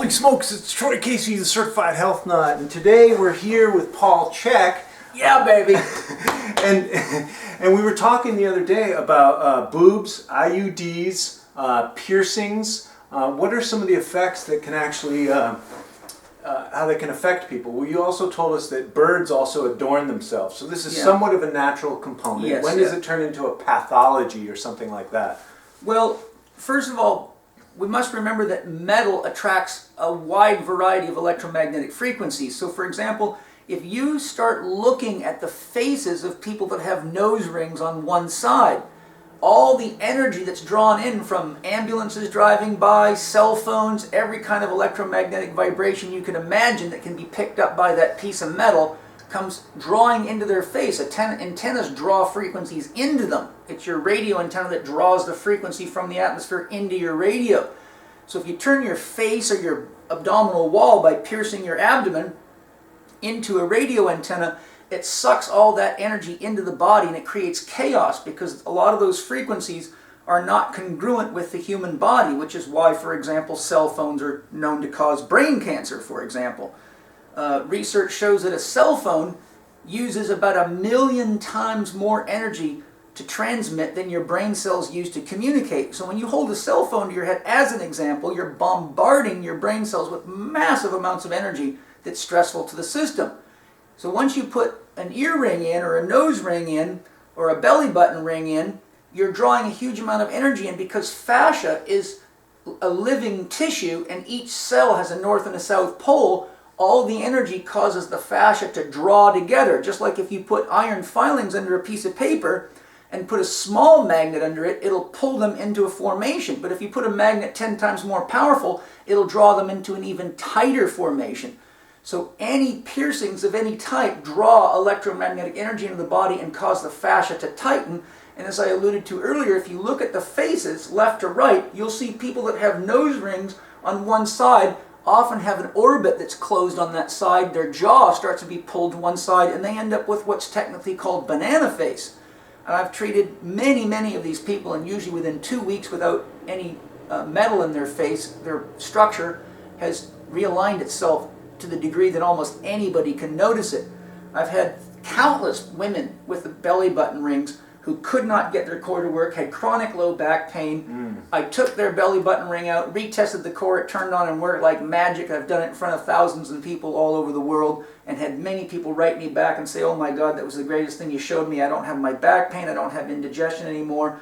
Holy smokes, it's Troy Casey, the Certified Health Nut, and today we're here with Paul Chek. Yeah, baby. and we were talking the other day about boobs, IUDs, piercings. What are some of the effects that can actually, how they can affect people? Well, you also told us that birds also adorn themselves. So this is somewhat of a natural component. Yes, when does it turn into a pathology or something like that? Well, first of all, we must remember that metal attracts a wide variety of electromagnetic frequencies. So for example, if you start looking at the faces of people that have nose rings on one side, all the energy that's drawn in from ambulances driving by, cell phones, every kind of electromagnetic vibration you can imagine that can be picked up by that piece of metal comes drawing into their face. Antennas draw frequencies into them. It's your radio antenna that draws the frequency from the atmosphere into your radio. So if you turn your face or your abdominal wall by piercing your abdomen into a radio antenna, it sucks all that energy into the body and it creates chaos because a lot of those frequencies are not congruent with the human body, which is why, for example, cell phones are known to cause brain cancer, for example. Research shows that a cell phone uses about 1 million times more energy to transmit than your brain cells use to communicate. So when you hold a cell phone to your head, as an example, you're bombarding your brain cells with massive amounts of energy that's stressful to the system. So once you put an ear ring in, or a nose ring in, or a belly button ring in, you're drawing a huge amount of energy in because fascia is a living tissue and each cell has a north and a south pole. All the energy causes the fascia to draw together, just like if you put iron filings under a piece of paper and put a small magnet under it, it'll pull them into a formation. But if you put a magnet 10 times more powerful, it'll draw them into an even tighter formation. So any piercings of any type draw electromagnetic energy into the body and cause the fascia to tighten. And as I alluded to earlier, if you look at the faces left to right, you'll see people that have nose rings on one side often have an orbit that's closed on that side. Their jaw starts to be pulled to one side and they end up with what's technically called banana face. And I've treated many of these people, and usually within 2 weeks, without any metal in their face, their structure has realigned itself to the degree that almost anybody can notice it. I've had countless women with the belly button rings who could not get their core to work, had chronic low back pain. I took their belly button ring out, retested the core, it turned on and worked like magic. I've done it in front of thousands of people all over the world and had many people write me back and say, oh my God, that was the greatest thing you showed me. I don't have my back pain, I don't have indigestion anymore.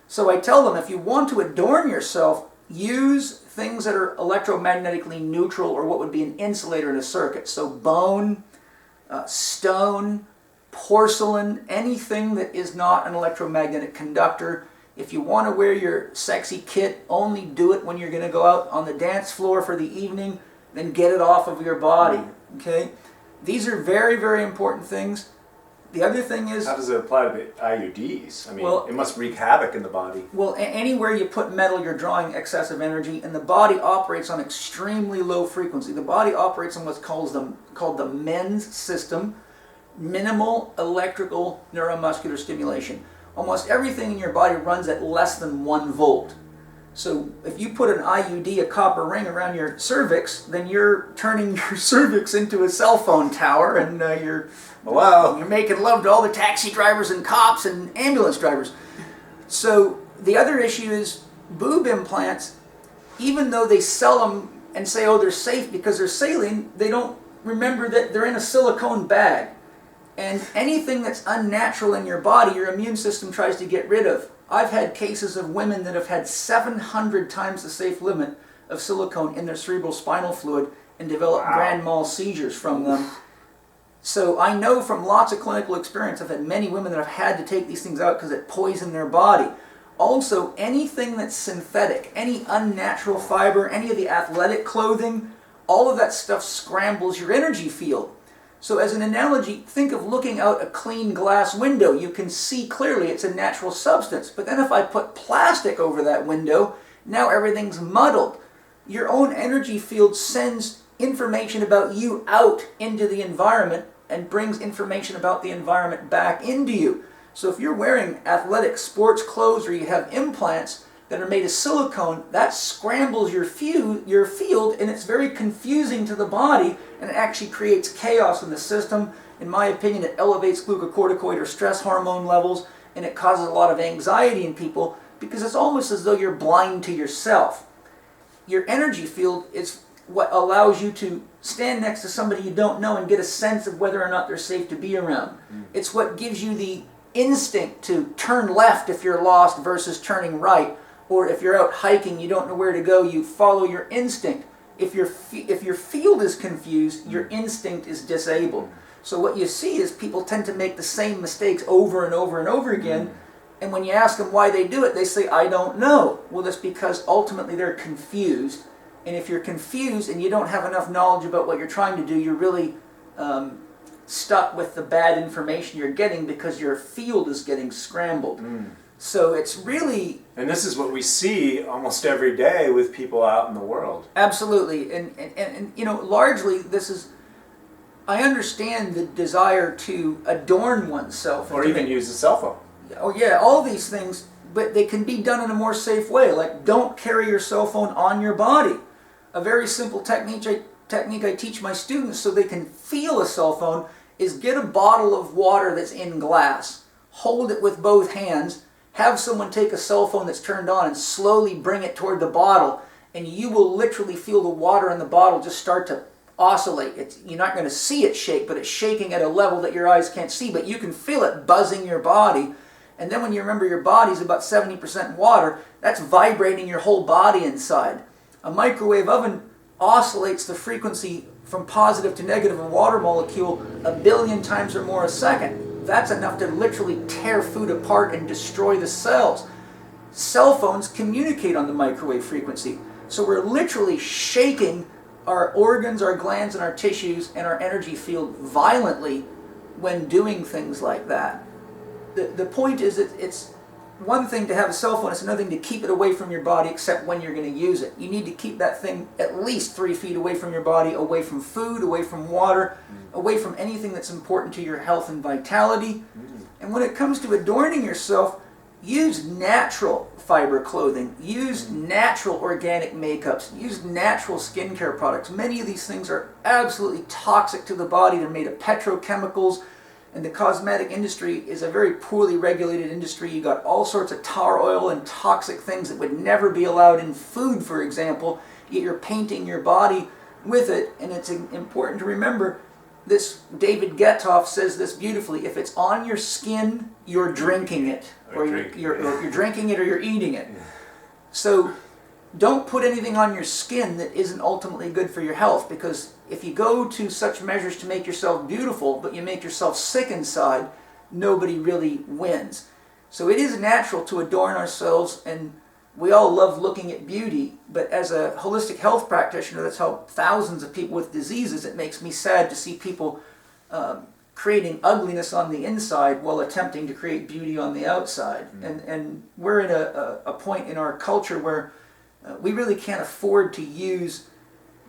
So I tell them, if you want to adorn yourself, use things that are electromagnetically neutral, or what would be an insulator in a circuit. So bone, stone, porcelain, anything that is not an electromagnetic conductor. If you want to wear your sexy kit, only do it when you're going to go out on the dance floor for the evening, then get it off of your body. Okay? These are very important things. The other thing is... How does it apply to the IUDs? I mean, well, it must wreak havoc in the body. Well, anywhere you put metal, you're drawing excessive energy, and the body operates on extremely low frequency. The body operates on what's called the MENS system, minimal electrical neuromuscular stimulation. Almost everything in your body runs at less than 1 volt. So if you put an IUD, a copper ring, around your cervix, then you're turning your cervix into a cell phone tower, and you're making love to all the taxi drivers and cops and ambulance drivers. So the other issue is boob implants. Even though they sell them and say, oh, they're safe because they're saline, they don't remember that they're in a silicone bag. And anything that's unnatural in your body, your immune system tries to get rid of. I've had cases of women that have had 700 times the safe limit of silicone in their cerebral spinal fluid and developed grand mal seizures from them. So I know from lots of clinical experience, I've had many women that have had to take these things out because it poisoned their body. Also, anything that's synthetic, any unnatural fiber, any of the athletic clothing, all of that stuff scrambles your energy field. So as an analogy, think of looking out a clean glass window. You can see clearly it's a natural substance. But then if I put plastic over that window, now everything's muddled. Your own energy field sends information about you out into the environment and brings information about the environment back into you. So if you're wearing athletic sports clothes or you have implants, that are made of silicone, that scrambles your field, and it's very confusing to the body, and it actually creates chaos in the system. In my opinion, it elevates glucocorticoid or stress hormone levels, and it causes a lot of anxiety in people because it's almost as though you're blind to yourself. Your energy field is what allows you to stand next to somebody you don't know and get a sense of whether or not they're safe to be around. It's what gives you the instinct to turn left if you're lost versus turning right. Or if you're out hiking, you don't know where to go, you follow your instinct. If your field is confused, your instinct is disabled. So what you see is people tend to make the same mistakes over and over and over again. And when you ask them why they do it, they say, I don't know. Well, that's because ultimately they're confused. And if you're confused and you don't have enough knowledge about what you're trying to do, you're really stuck with the bad information you're getting because your field is getting scrambled. So it's really... And this is what we see almost every day with people out in the world. Absolutely. And you know, largely this is... I understand the desire to adorn oneself. Or even use a cell phone. Oh yeah, all these things, but they can be done in a more safe way. Like, don't carry your cell phone on your body. A very simple technique I teach my students so they can feel a cell phone is get a bottle of water that's in glass, hold it with both hands, have someone take a cell phone that's turned on and slowly bring it toward the bottle, and you will literally feel the water in the bottle just start to oscillate. You're not going to see it shake, but it's shaking at a level that your eyes can't see, but you can feel it buzzing your body. And then when you remember your body's about 70% water, that's vibrating your whole body inside. A microwave oven oscillates the frequency from positive to negative of a water molecule 1 billion times or more a second. That's enough to literally tear food apart and destroy the cells. Cell phones communicate on the microwave frequency. So we're literally shaking our organs, our glands, and our tissues and our energy field violently when doing things like that. The point is that it's one thing to have a cell phone, it's another thing to keep it away from your body except when you're going to use it. You need to keep that thing at least 3 feet away from your body, away from food, away from water, away from anything that's important to your health and vitality. And when it comes to adorning yourself, use natural fiber clothing, use natural organic makeups, use natural skincare products. Many of these things are absolutely toxic to the body. They're made of petrochemicals. And the cosmetic industry is a very poorly regulated industry. You got all sorts of tar oil and toxic things that would never be allowed in food, for example, yet you're painting your body with it. And it's important to remember this. David Getoff says this beautifully: if it's on your skin, you're drinking it, or you're drinking it, or you're eating it. So don't put anything on your skin that isn't ultimately good for your health, because if you go to such measures to make yourself beautiful, but you make yourself sick inside, nobody really wins. So it is natural to adorn ourselves, and we all love looking at beauty, but as a holistic health practitioner that's helped thousands of people with diseases, it makes me sad to see people creating ugliness on the inside while attempting to create beauty on the outside. And we're at a point in our culture where we really can't afford to use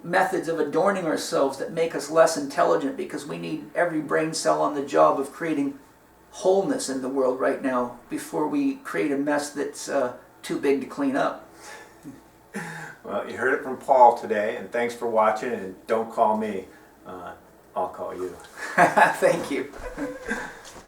methods of adorning ourselves that make us less intelligent, because we need every brain cell on the job of creating wholeness in the world right now before we create a mess that's too big to clean up. Well, you heard it from Paul today, and thanks for watching, and don't call me. I'll call you. Thank you.